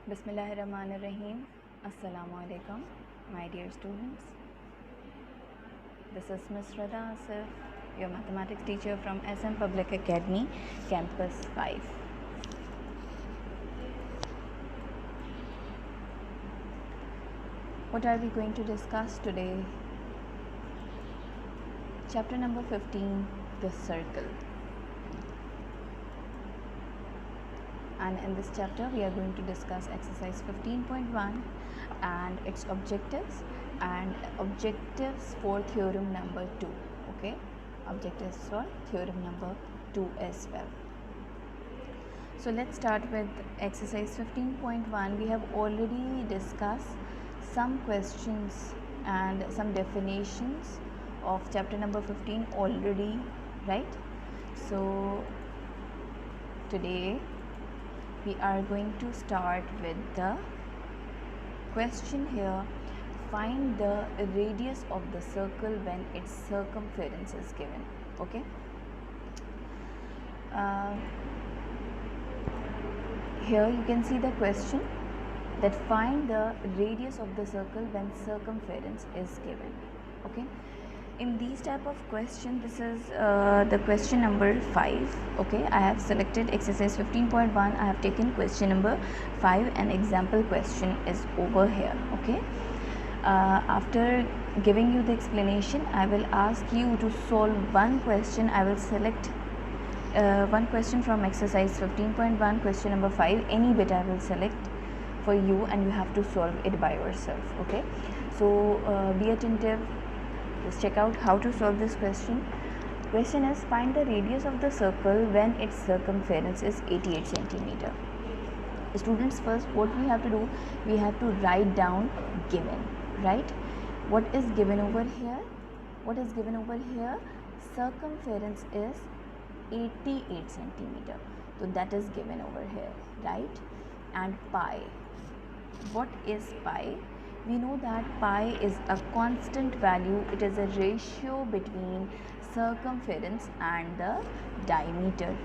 Bismillahirrahmanirrahim. Assalamu alaikum, my dear students. This is Ms. Rada Asif, your mathematics teacher from SM Public Academy, Campus 5. What are we going to discuss today? Chapter number 15, the circle. And in this chapter we are going to discuss exercise 15.1 and its objectives and objectives for theorem number 2. Okay, objectives for theorem number 2 as well. So let's start with exercise 15.1. We have already discussed some questions and some definitions of chapter number 15 already, right? So today we are going to start with the question here. Find the radius of the circle when its circumference is given. Okay, here you can see the question that find the radius of the circle when circumference is given. Okay, in these type of question, this is the question number 5. Okay, I have selected exercise 15.1. I have taken question number 5 and example question is over here. Okay, after giving you the explanation, I will ask you to solve one question. I will select one question from exercise 15.1, question number 5. Any bit I will select for you and you have to solve it by yourself. Okay, so be attentive. Let's check out how to solve this question. Question is, find the radius of the circle when its circumference is 88 centimeter. Students, first what we have to do, we have to write down given, right? What is given over here? What is given over here? Circumference is 88 centimeter. So that is given over here, right? And pi. What is pi? We know that pi is a constant value. It is a ratio between circumference and the diameter.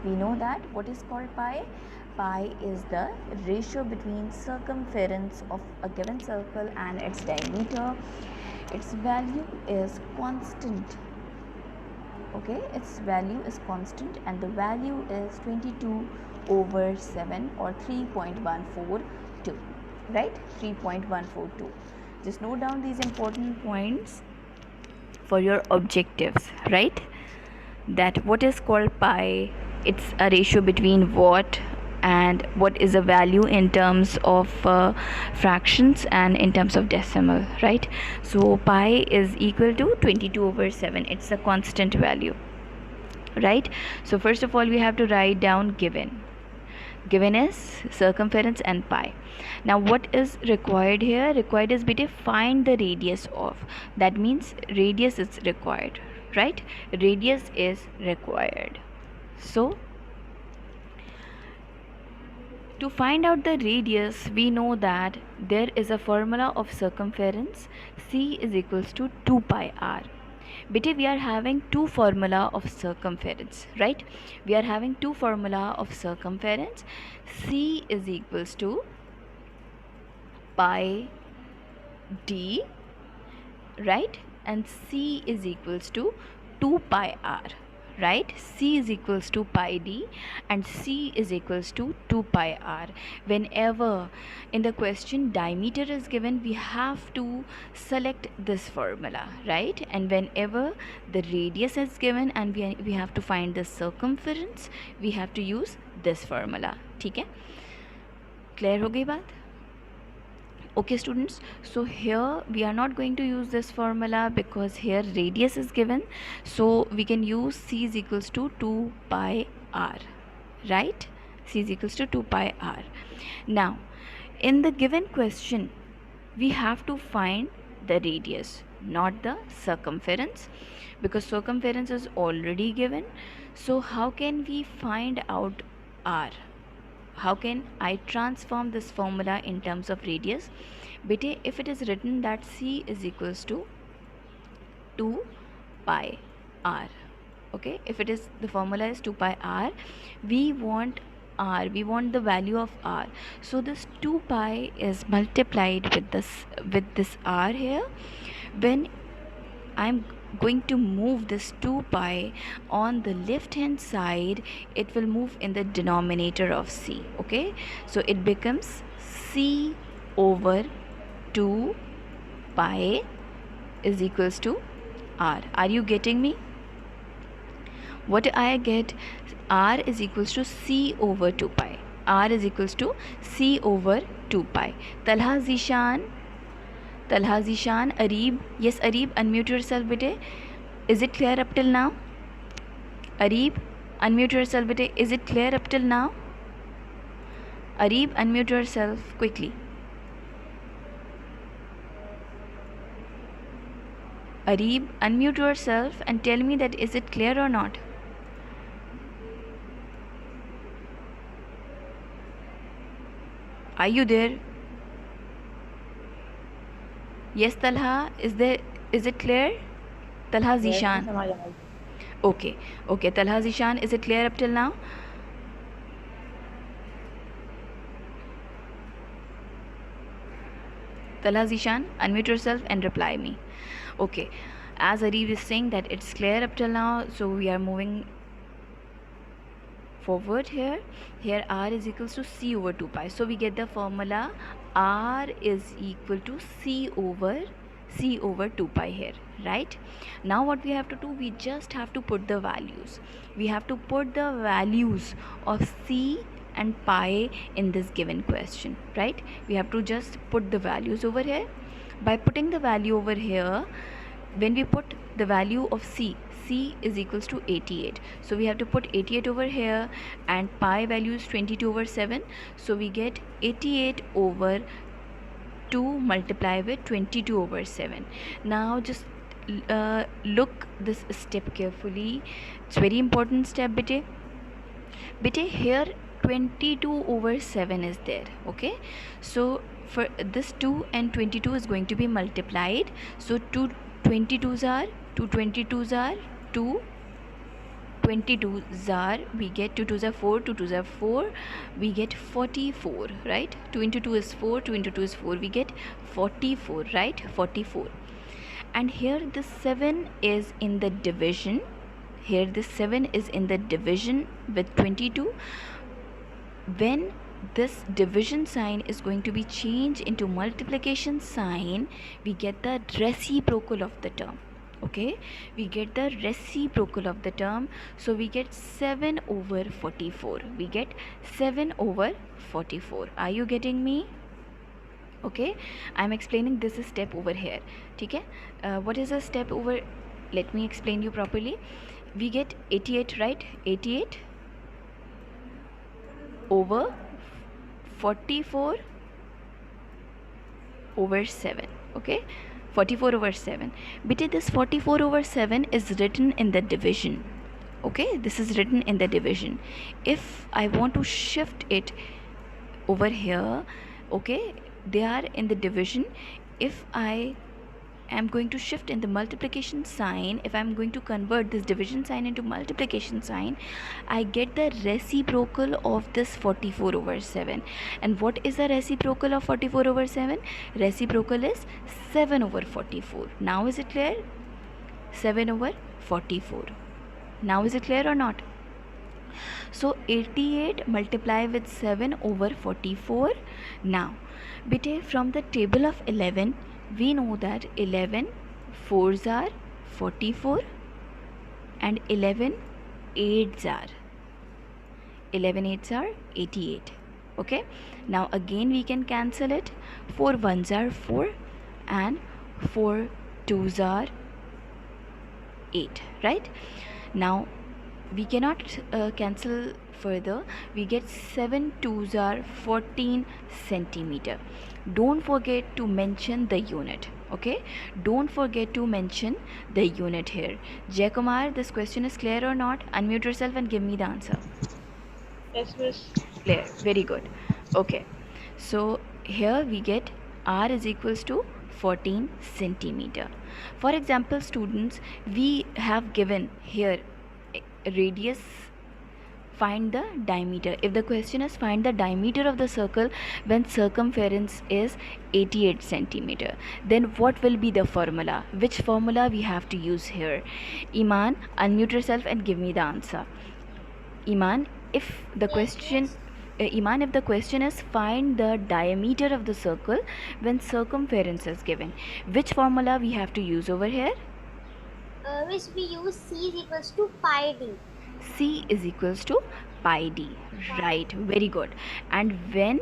We know that. What is called pi? Pi is the ratio between circumference of a given circle and its diameter. Its value is constant. Okay, its value is constant and the value is 22/7 or 3.142. Right, 3.142. Just note down these important points for your objectives, right? That what is called pi, it's a ratio between what and what is a value in terms of fractions and in terms of decimal, right? So pi is equal to 22/7. It's a constant value, right? So first of all we have to write down given is circumference and pi. Now what is required here? Required is beta find the radius of. That means radius is required, right? Radius is required. So to find out the radius, we know that there is a formula of circumference. C is equals to 2 pi r. Beta, we are having two formula of circumference, right? We are having two formula of circumference. C is equals to pi d, right? And C is equals to 2 pi r, right? C is equals to pi d and C is equals to 2 pi r. Whenever in the question diameter is given, we have to select this formula, right? And whenever the radius is given and we have to find the circumference, we have to use this formula. ठीक है? Clear हो गई बात? Okay students, so here we are not going to use this formula because here radius is given, so we can use C is equals to 2 pi r, right? C is equals to 2 pi r. Now in the given question we have to find the radius, not the circumference, because circumference is already given. So how can we find out r? How can I transform this formula in terms of radius? Beta, if it is written that C is equals to 2 pi r, okay, if it is the formula is 2 pi r, we want r, we want the value of r. So this 2 pi is multiplied with this r here. When I'm going to move this 2 pi on the left hand side, it will move in the denominator of c. Okay, so it becomes c over 2 pi is equals to r. Are you getting me? What I get? R is equals to c over 2 pi. R is equals to c over 2 pi. Talha Zishan, Areeb. Yes, Areeb, unmute yourself, bete. Is it clear up till now? Areeb, unmute yourself, bete. Is it clear up till now? Areeb, unmute yourself quickly. Areeb, unmute yourself and tell me that is it clear or not? Are you there? Yes, Talha, is it clear? Talha Zishan. Yes, Okay, Talha Zishan, is it clear up till now? Talha Zishan, unmute yourself and reply me. Okay, as Areeb is saying that it's clear up till now, so we are moving forward here. Here r is equals to c over 2 pi. So we get the formula r is equal to c over 2 pi here, right? Now what we have to do, we just have to put the values. We have to put the values of c and pi in this given question, right? We have to just put the values over here. By putting the value over here, when we put the value of c is equals to 88, so we have to put 88 over here, and pi value is 22 over 7, so we get 88 over 2 multiplied with 22 over 7. Now just look this step carefully. It's very important step, bete. Here 22 over 7 is there. Okay, so for this 2 and 22 is going to be multiplied, so 2 22s are 2 22s are 2 22s are, we get 2 2s are 4, 2 2s are 4, we get 44, right? 2 into 2 is 4, 2 into 2 is 4, we get 44, right? 44. And here this 7 is in the division. Here this 7 is in the division with 22. When this division sign is going to be changed into multiplication sign, we get the reciprocal of the term. Okay, we get the reciprocal of the term, so we get 7 over 44. We get 7 over 44. Are you getting me? Okay, I'm explaining this is step over here. Okay, what is a step over? Let me explain you properly. We get 88, right? 88 over 44 over 7. Okay, 44 over 7. But this 44 over 7 is written in the division. Okay, this is written in the division. If I want to shift it over here, okay, they are in the division. If I am going to shift in the multiplication sign, if I'm going to convert this division sign into multiplication sign, I get the reciprocal of this 44 over 7. And what is the reciprocal of 44 over 7? Reciprocal is 7 over 44. Now is it clear? 7 over 44. Now is it clear or not? So 88 multiply with 7 over 44. Now, bete, from the table of 11, we know that 11 4s are 44 and 11 8s are 88. Okay, now again we can cancel it. 4 1s are 4 and 4 2s are 8, right? Now we cannot cancel further. We get 7 2s are 14 centimeter. Don't forget to mention the unit. Okay, don't forget to mention the unit here. Jay Kumar, this question is clear or not? Unmute yourself and give me the answer. Yes, miss. Clear, very good. Okay, so here we get r is equals to 14 centimeter. For example, students, we have given here radius find the diameter. If the question is find the diameter of the circle when circumference is 88 centimeter, then what will be the formula? Which formula we have to use here? Iman, unmute yourself and give me the answer. Iman, if the question Iman, if the question is find the diameter of the circle when circumference is given, which formula we have to use over here? Which we use C is equals to pi d. C is equals to pi d. Right, very good. And when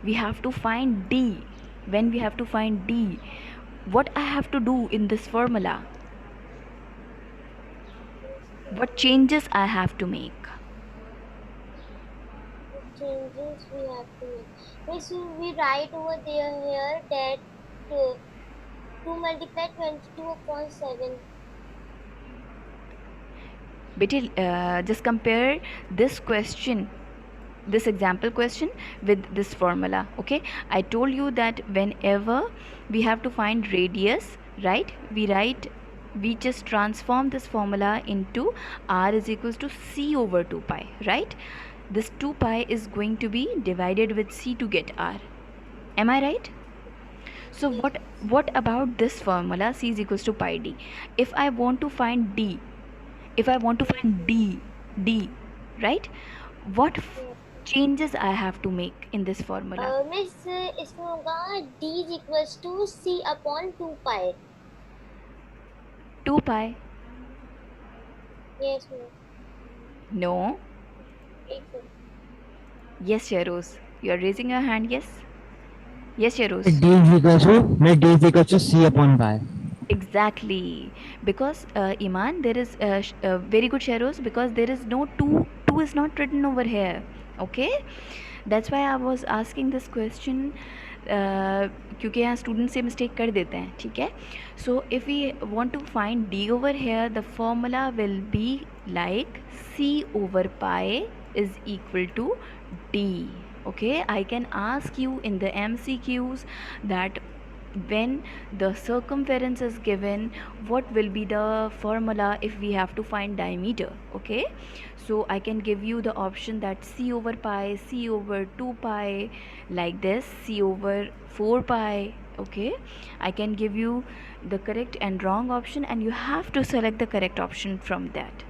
we have to find d, what I have to do in this formula? What changes I have to make? Changes we have to make. Which we write over there here that 2 multiply 22 upon 7. Beti, just compare this question, this example question with this formula. Okay, I told you that whenever we have to find radius, right, we just transform this formula into r is equals to c over 2 pi, right? This 2 pi is going to be divided with c to get r. Am I right? So what about this formula c is equals to pi d? If I want to find d, right, what changes I have to make in this formula? Miss, इसमें होगा d is equals to c upon 2 pi. 2 pi? Yes, miss. No. Yes, Sheroz. You are raising your hand. Yes. Yes, Sheroz. D is equals to C upon pi. Exactly, because Iman, there is very good, Sheroz, because there is no 2 is not written over here. Okay, that's why I was asking this question, क्योंकि यहाँ students से mistake कर देते हैं, ठीक है? So if we want to find d over here, the formula will be like c over pi is equal to d. Okay, I can ask you in the MCQs that when the circumference is given, what will be the formula if we have to find diameter? Okay, so I can give you the option that c over pi, c over 2 pi, like this, c over 4 pi. Okay, I can give you the correct and wrong option, and you have to select the correct option from that.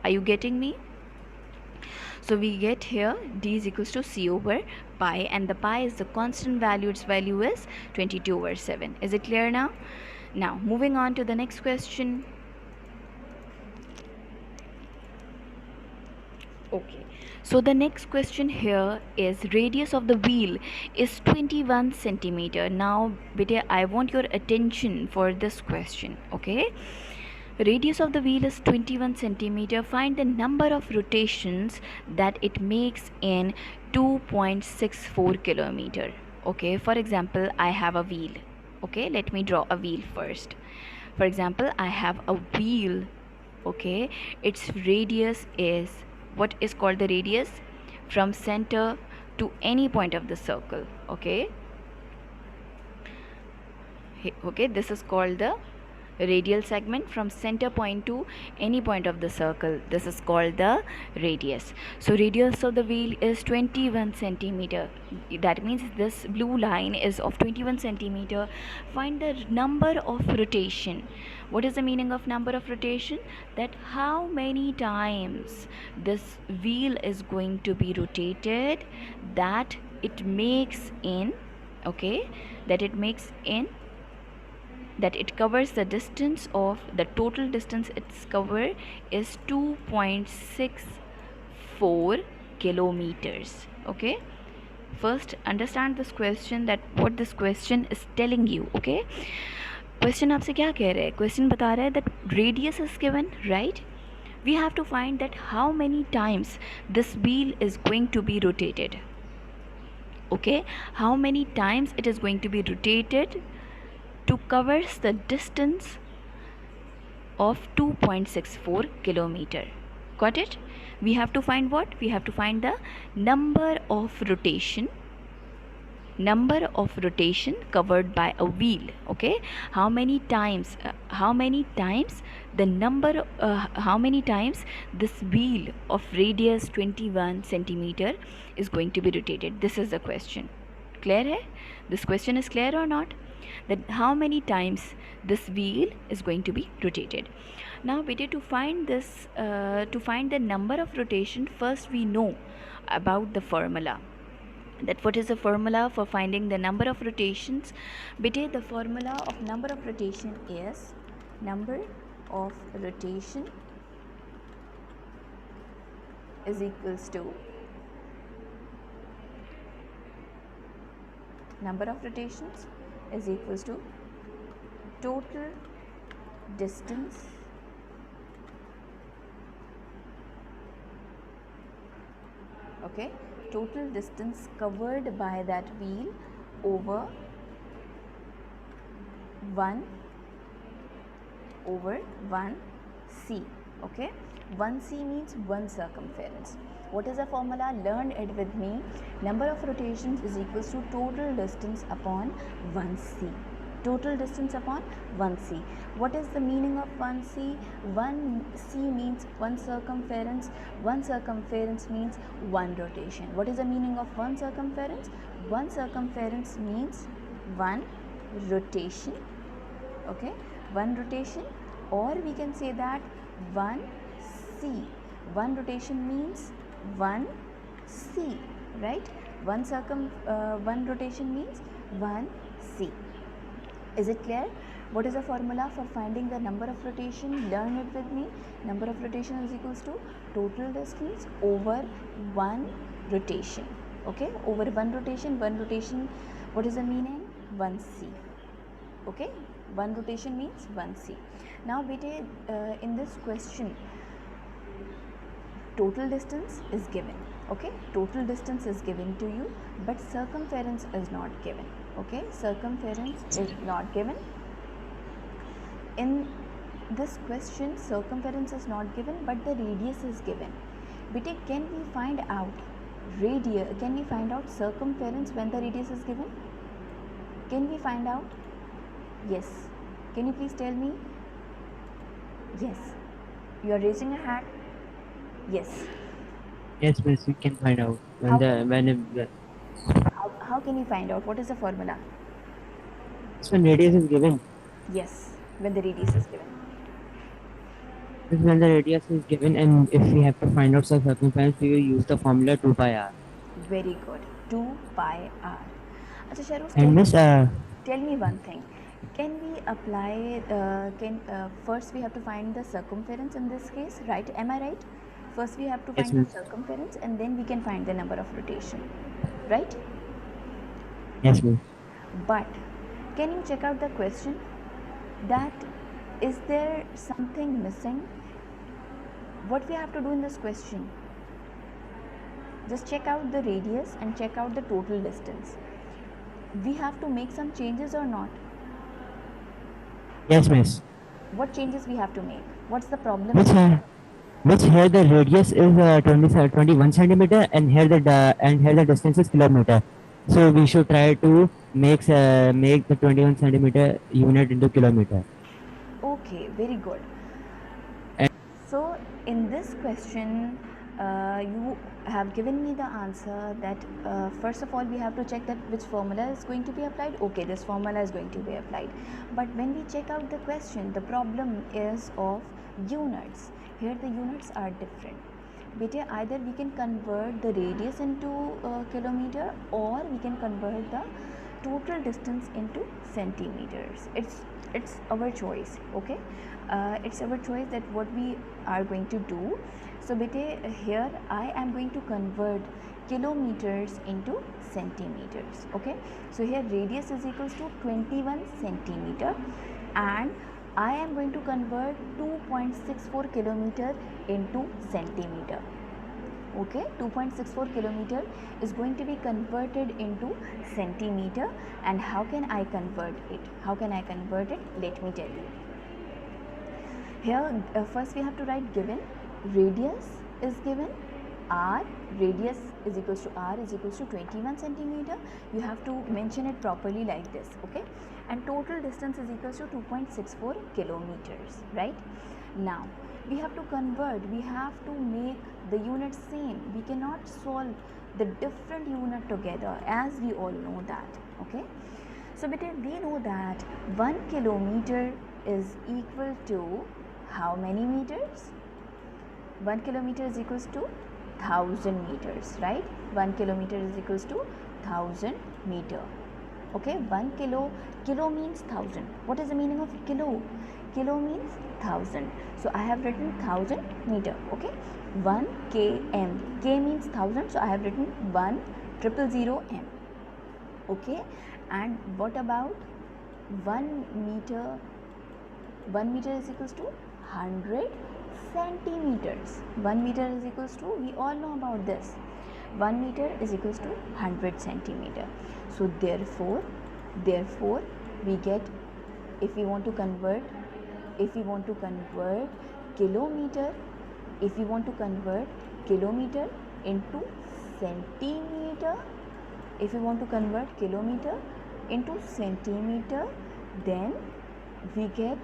Are you getting me? So we get here d is equals to c over pi, and the pi is the constant value. Its value is 22 over 7. Is it clear now? Now moving on to the next question. Okay, so the next question here is radius of the wheel is 21 centimeter. Now beta, I want your attention for this question. Okay, radius of the wheel is 21 centimeter. Find the number of rotations that it makes in 2.64 kilometer. Okay, for example, I have a wheel. Okay, let me draw a wheel first. For example, I have a wheel. Okay, its radius is, what is called the radius? From center to any point of the circle. Okay, this is called the radial segment from center point to any point of the circle. This is called the radius. So radius of the wheel is 21 centimeter. That means this blue line is of 21 centimeter. Find the number of rotation. What is the meaning of number of rotation? That how many times this wheel is going to be rotated, that it makes in, okay, that it covers the distance of the total distance it's cover is 2.64 kilometers. Okay, first understand this question, that what this question is telling you. Okay, question आपसे क्या कह रहा है? Question बता रहा है that radius is given, right? We have to find that how many times this wheel is going to be rotated. Okay, how many times it is going to be rotated to covers the distance of 2.64 kilometer. Got it? We have to find what? We have to find the number of rotation number of rotation covered by a wheel. Okay, how many times the number how many times this wheel of radius 21 centimeter is going to be rotated? This is the question. Clear hai? This question is clear or not? That how many times this wheel is going to be rotated. Now beta, to find the number of rotation, first we know about the formula. That what is the formula for finding the number of rotations? Beta, the formula of number of rotation is number of rotation is equals to number of rotations is equals to total distance okay, total distance covered by that wheel over 1 C. Okay, 1 C means 1 circumference. What is the formula? Learn it with me. Number of rotations is equals to total distance upon 1 C. Total distance upon 1 C. What is the meaning of 1 C? 1 C means 1 circumference. 1 circumference means 1 rotation. What is the meaning of 1 circumference? 1 circumference means 1 rotation. Okay, 1 rotation, or we can say that 1 C. 1 rotation means 1 C, right? 1 rotation means 1 C. Is it clear? What is the formula for finding the number of rotation? Learn it with me. Number of rotation is equals to total distance over 1 rotation. Okay, over 1 rotation, what is the meaning? 1 C. Okay, 1 rotation means 1 C. Now beta, in this question, total distance is given. Okay, total distance is given to you, but circumference is not given. Okay, circumference is not given. In this question, circumference is not given, but the radius is given. Beta, can we find out circumference when the radius is given? Can we find out? Yes. Can you please tell me? Yes. You are raising a hand. Yes. Yes, miss, we can find out How can you find out? What is the formula? when radius is given. Yes, when the radius is given. When the radius is given, and if we have to find out the circumference, we will use the formula 2 pi r. Very good. 2 pi r. Achha, Shahrukh, And miss, tell me one thing. Can we apply? First we have to find the circumference in this case, right? Am I right? First we have to Yes, find the miss. circumference, and then we can find the number of rotation, right? Yes, miss. But can you check out the question? That is there something missing? What we have to do in this question? Just check out the radius and check out the total distance. We have to make some changes or not? Yes, miss. What changes we have to make? What's the problem? Which here the radius is 21 centimeter, and here the distance is kilometer. So we should try to make the 21 centimeter unit into kilometer. Okay, very good. So in this question, you have given me the answer that first of all we have to check that which formula is going to be applied. Okay, this formula is going to be applied, but when we check out the question, the problem is of units. Here the units are different. Beta, either we can convert the radius into kilometer, or we can convert the total distance into centimeters. It's our choice. Okay, it's our choice that what we are going to do. So beta, here I am going to convert kilometers into centimeters. Okay, so here radius is equals to 21 centimeter, and I am going to convert 2.64 kilometer into centimeter. Okay, 2.64 kilometer is going to be converted into centimeter. And how can I convert it? Let me tell you. Here first we have to write given. Radius is given, r, radius is equals to r is equals to 21 centimeter. You have to mention it properly like this, okay? And total distance is equals to 2.64 kilometers, right? Now we have to convert, we have to make the unit same. We cannot solve the different unit together, as we all know that, okay? So beta, we know that 1 kilometer is equal to how many meters? 1 kilometer is equals to 1000 meters, right? 1 kilometer is equals to 1000 meter. Okay, 1 kilo means 1000. What is the meaning of kilo? Kilo means 1000. So I have written 1000 meter. Okay, 1 km. K means 1000. So I have written 1,000 m. Okay, and what about 1 meter? 1 meter is equals to 100 centimeters. 1 meter is equals to, we all know about this, 1 meter is equals to 100 centimeter. So therefore we get, if we want to convert kilometer, if we want to convert kilometer into centimeter, if we want to convert kilometer into centimeter, then we get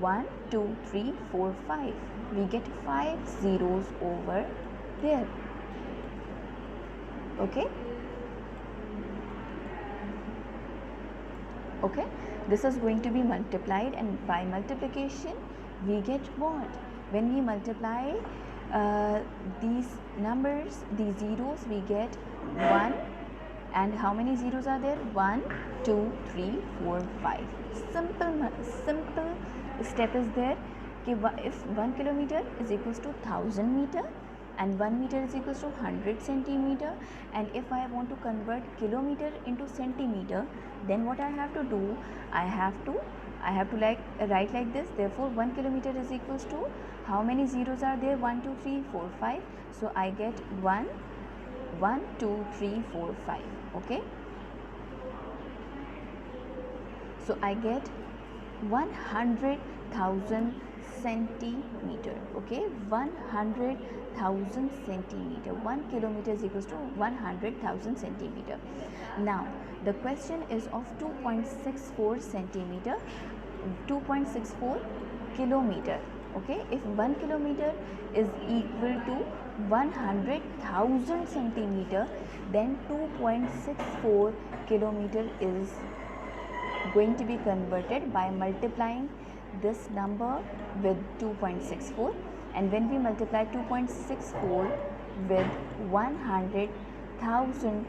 1, 2, 3, 4, 5. We get 5 zeros over there. Okay? Okay? This is going to be multiplied, and by multiplication we get what? When we multiply these numbers, these zeros, we get 1. And how many zeros are there? 1, 2, 3, 4, 5. Simple step is there. If 1 kilometer is equals to 1000 meter and 1 meter is equals to 100 centimeter, and if I want to convert kilometer into centimeter, then what I have to do? I have to write like this. Therefore 1 kilometer is equals to, how many zeros are there? 1, 2, 3, 4, 5. So I get 1, 2, 3, 4, 5. Okay, so I get 100,000 centimeter. Okay, 100,000 centimeter. 1 kilometer is equals to 100,000 centimeter. Now the question is of 2.64 centimeter, 2.64 kilometer. Okay, if 1 kilometer is equal to 100,000 centimeter, then 2.64 kilometer is going to be converted by multiplying this number with 2.64, and when we multiply 2.64 with 100,000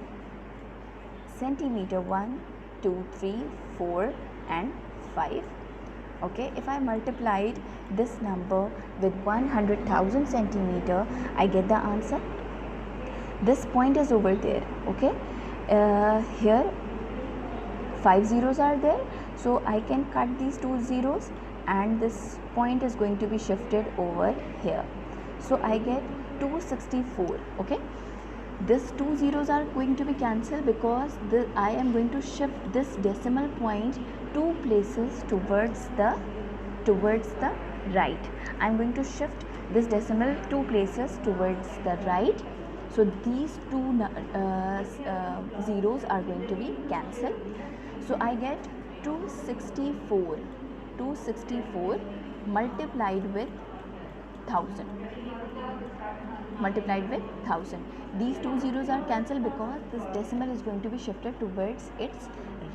centimeter, 1, 2, 3, 4 and 5. Okay, if I multiplied this number with 100,000 centimeter, I get the answer. This point is over there. Okay, here 5 zeros are there, so I can cut these 2 zeros and this point is going to be shifted over here. So I get 264. Okay, this 2 zeros are going to be cancelled because I am going to shift this decimal point 2 places towards the right. I am going to shift this decimal 2 places towards the right. So these 2 zeros are going to be cancelled. So I get 264 multiplied with 1000. These 2 zeros are cancelled because this decimal is going to be shifted towards its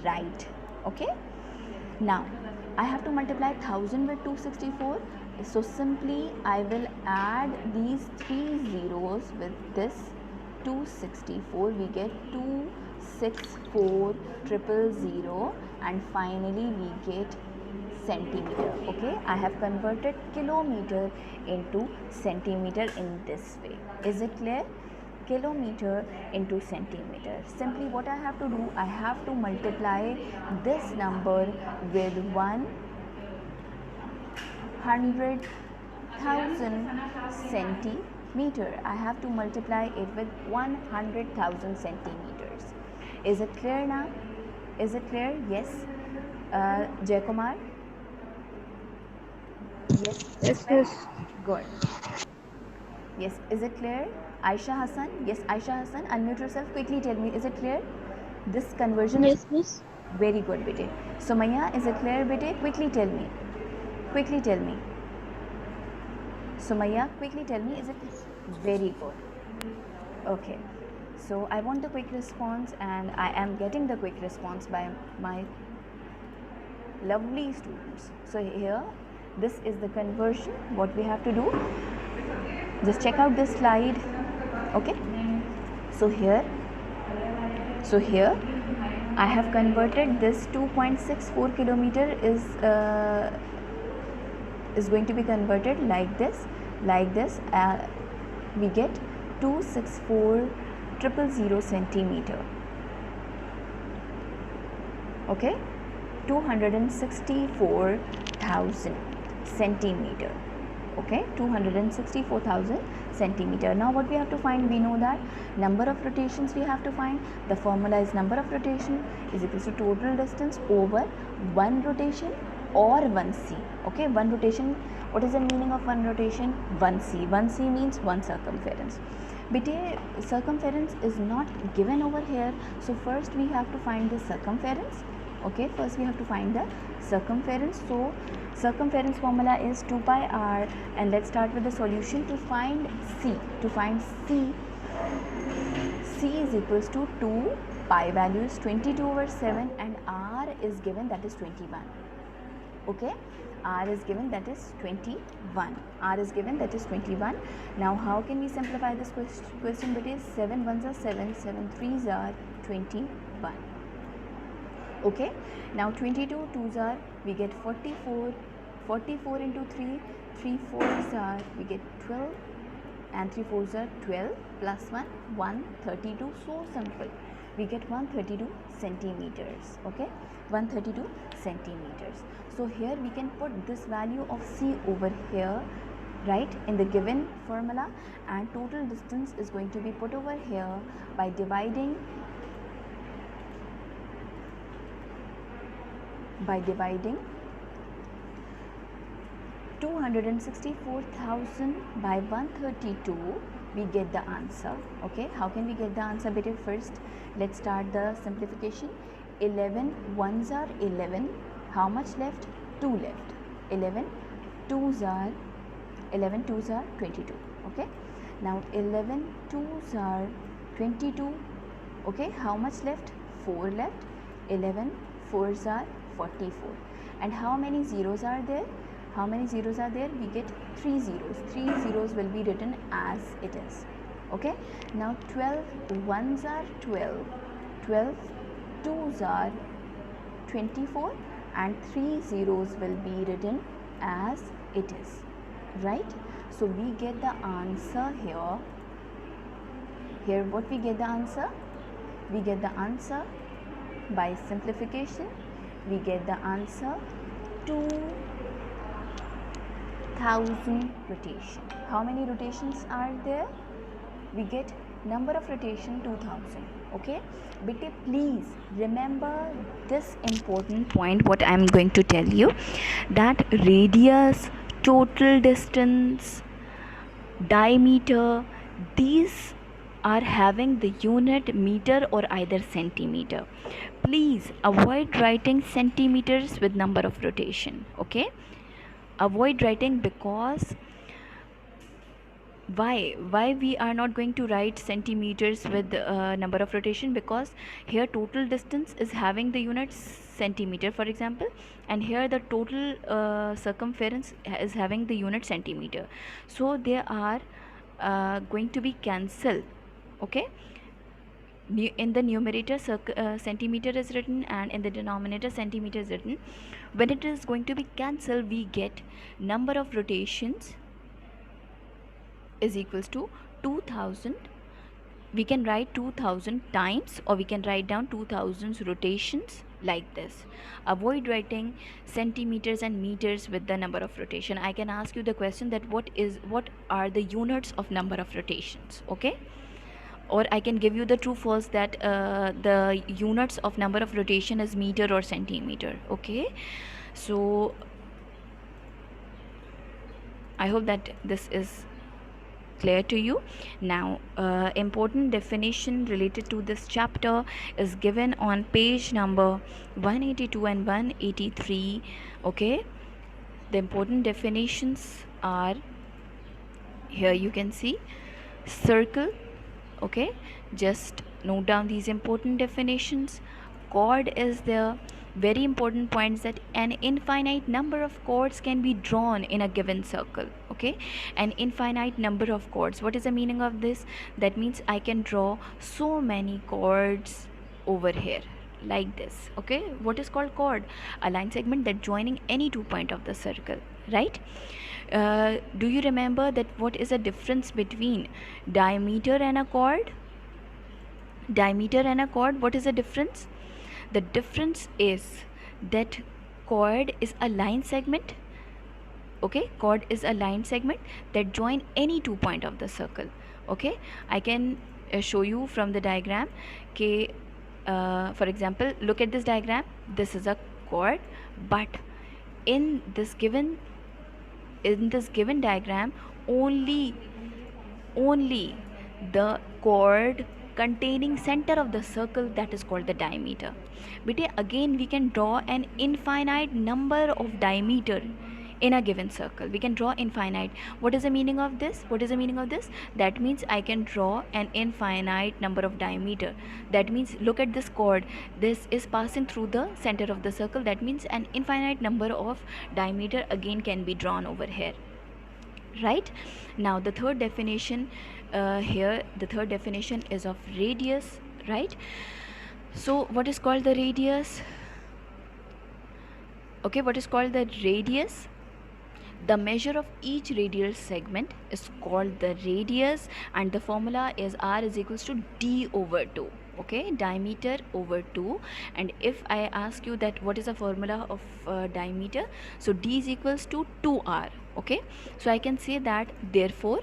right. Okay, now I have to multiply 1000 with 264. So simply I will add these 3 zeros with this 264. We get 264,000 and finally we get centimeter. Okay, I have converted kilometer into centimeter in this way. Is it clear? Kilometer into centimeter. Simply what I have to do, I have to multiply this number with 100,000 centimeter. I have to multiply it with 100,000 centimeters. Is it clear now? Is it clear? Yes. Jay Kumar? Yes. Yes, miss. Good. Yes, is it clear? Aisha Hassan? Yes, Aisha Hassan, unmute yourself. Quickly tell me, is it clear? This conversion Yes, is miss. very good, bete. Sumaya, is it clear, bete? Quickly tell me. Quickly tell me. Sumaya, quickly tell me, is it very good? Okay. So I want the quick response, and I am getting the quick response by my lovely students. So here, this is the conversion. What we have to do, just check out this slide. Okay. So here I have converted this 2.64 kilometer is going to be converted like this. We get 264,000 centimeter. Okay, 264,000 centimeter. Okay, 264,000 centimeter. Now what we have to find, we know that number of rotations we have to find. The formula is number of rotation is equals to total distance over one rotation or 1c. Okay, one rotation, what is the meaning of one rotation? 1c. 1c means one circumference. Bete, circumference is not given over here, so first we have to find the circumference. Okay, first we have to find the circumference. So circumference formula is 2 pi r, and let's start with the solution. To find c, c is equals to 2 pi, value is 22 over 7, and r is given, that is 21. Okay, r is given, that is 21. Now how can we simplify this question? But is 7 ones are 7, 7 threes are 21. Okay, now 22 twos are, we get 44, 44 into 3, 3 fours are, we get 12, and 3 fours are 12, plus 1, 132. So simple, we get 132 centimeters. Okay, 132 centimeters. So here we can put this value of c over here, right, in the given formula, and total distance is going to be put over here by dividing 264,000 by 132, we get the answer. Okay, how can we get the answer? Better first let's start the simplification. 11 ones are 11, how much left? 2 left. 11 twos are 22. Okay, now 11 twos are 22. Okay, how much left? 4 left. 11 fours are 44, and how many zeros are there? We get 3 zeros. 3 zeros will be written as it is. Okay, now 12 ones are 12, 12 twos are 24, and 3 zeros will be written as it is, right? So we get the answer here. What we get the answer? We get the answer by simplification. We get the answer 2,000 rotation. How many rotations are there? We get number of rotation 2,000. Okay, but please remember this important point, what I am going to tell you, that radius, total distance, diameter, these are having the unit meter or either centimeter. Please avoid writing centimeters with number of rotation. Okay, avoid writing, because why we are not going to write centimeters with number of rotation? Because here total distance is having the unit centimeter, for example, and here the total circumference is having the unit centimeter, so they are going to be cancelled. Okay, in the numerator centimeter is written, and in the denominator centimeter is written. When it is going to be cancelled, we get number of rotations is equals to 2000. We can write 2000 times, or we can write down 2000 rotations like this. Avoid writing centimeters and meters with the number of rotation. I can ask you the question that what are the units of number of rotations? Okay, or I can give you the true false, that the units of number of rotation is meter or centimeter. Okay, so I hope that this is clear to you? Now, important definition related to this chapter is given on page number 182 and 183. Okay, the important definitions are here. You can see circle. Okay, just note down these important definitions. Chord is the very important points that an infinite number of chords can be drawn in a given circle. Okay, an infinite number of chords. What is the meaning of this? That means I can draw so many chords over here like this. Okay, what is called chord? A line segment that joining any 2 point of the circle, right? Do you remember that what is the difference between diameter and a chord? Diameter and a chord, what is the difference? The difference is that chord is a line segment. Okay, chord is a line segment that join any 2 point of the circle. Okay, I can show you from the diagram. Okay, for example, look at this diagram. This is a chord, but in this given diagram, only the chord containing center of the circle, that is called the diameter. But again, we can draw an infinite number of diameter in a given circle. We can draw infinite. What is the meaning of this? That means I can draw an infinite number of diameter. That means, look at this chord. This is passing through the center of the circle. That means an infinite number of diameter again can be drawn over here. Right? Now the third definition is of radius. Right? So what is called the radius? Okay, what is called the radius? The measure of each radial segment is called the radius, and the formula is r is equals to d over 2. Okay, diameter over 2. And if I ask you that what is the formula of diameter, so d is equals to 2r. Okay, so I can say that therefore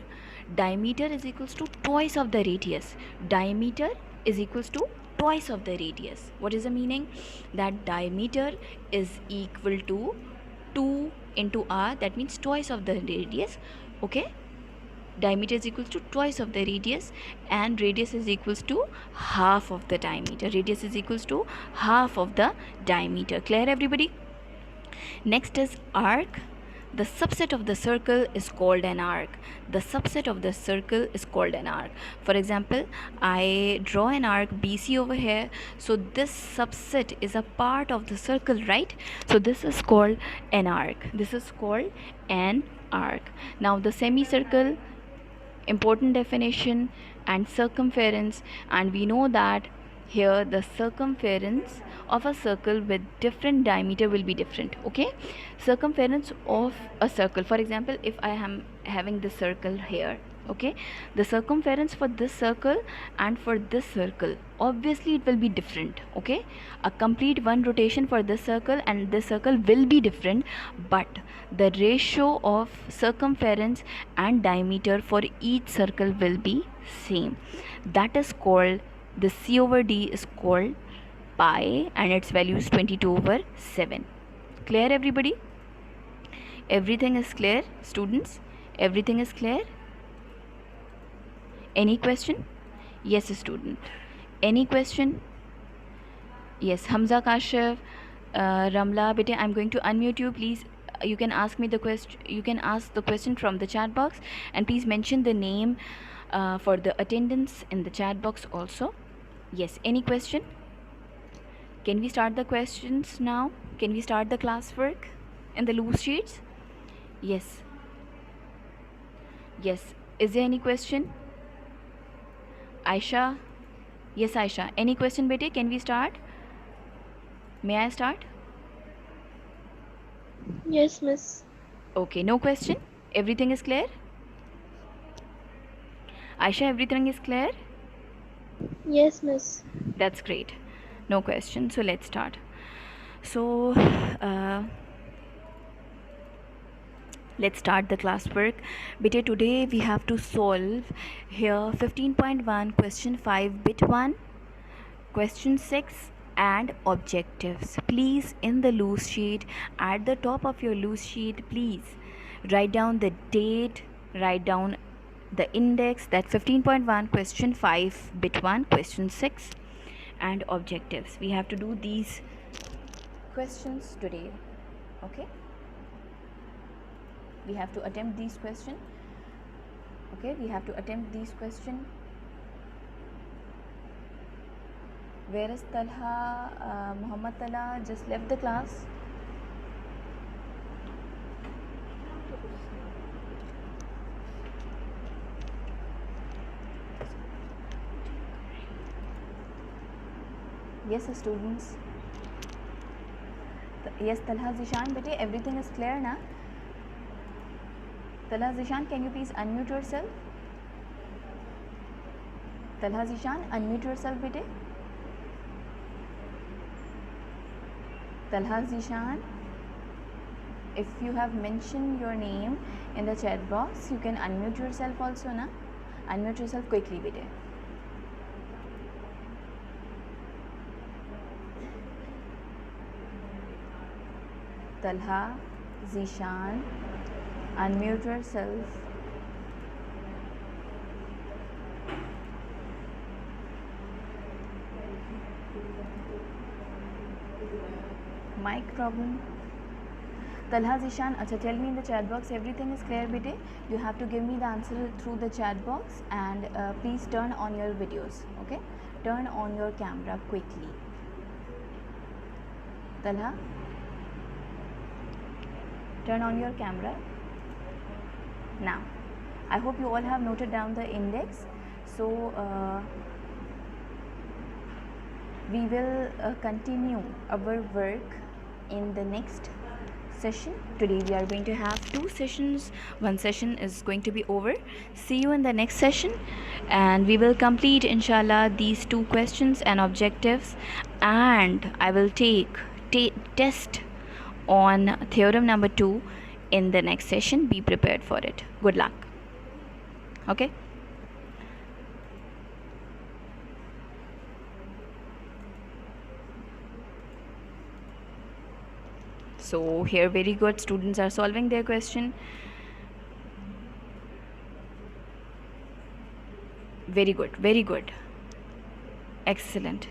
diameter is equals to twice of the radius. Diameter is equals to twice of the radius. What is the meaning? That diameter is equal to 2 into r, that means twice of the radius. Okay, diameter is equals to twice of the radius, and radius is equals to half of the diameter. Radius is equals to half of the diameter. Clear, everybody? Next is arc. The subset of the circle is called an arc. The subset of the circle is called an arc. For example, I draw an arc BC over here. So this subset is a part of the circle, right? So this is called an arc. This is called an arc. Now the semicircle, important definition, and circumference. And we know that here the circumference of a circle with different diameter will be different. Okay, circumference of a circle, for example, if I am having this circle here, okay, the circumference for this circle and for this circle, obviously it will be different. Okay, a complete one rotation for this circle and this circle will be different, but the ratio of circumference and diameter for each circle will be same. That is called, the C over D is called pi, and its value is 22 over 7. Clear, everybody? Everything is clear, students? Everything is clear? Any question? Yes, student. Any question? Yes, Hamza, Kashif, Ramla, bete, I'm going to unmute you. Please, you can ask me the question. You can ask the question from the chat box, and please mention the name for the attendance in the chat box also. Yes, any question? Can we start the questions now? Can we start the classwork in the loose sheets? Yes. Yes. Is there any question? Aisha? Yes, Aisha. Any question, bete? Can we start? May I start? Yes, miss. Okay, no question? Everything is clear? Aisha, everything is clear? Yes, miss. That's great. No question. So let's start. So let's start the classwork. Beta, today we have to solve here 15.1, question 5, bit 1, question 6, and objectives. Please, in the loose sheet, at the top of your loose sheet, please write down the date, write down the index, that 15.1, question 5, bit 1, question 6, and objectives. We have to do these questions today. Okay, we have to attempt these questions. Okay, we have to attempt these questions. Where is Talha? Muhammad Talha just left the class. Yes, students. Yes, Talha Zishan, bete, everything is clear na? Talha Zishan, can you please unmute yourself? Talha Zishan, unmute yourself, bete. Talha Zishan, if you have mentioned your name in the chat box, you can unmute yourself also na? Unmute yourself quickly, bete. Talha Zishan, unmute yourself. Mic problem. Talha Zishan, acha, tell me in the chat box, everything is clear, bete. You have to give me the answer through the chat box, and please turn on your videos. Okay, turn on your camera quickly. Talha, turn on your camera now. I hope you all have noted down the index. So we will continue our work in the next session. Today we are going to have 2 sessions. One session is going to be over. See you in the next session, and we will complete inshallah these 2 questions and objectives, and I will take test on theorem number 2 in the next session. Be prepared for it. Good luck. Okay. So here, very good, students are solving their question. Very good, excellent.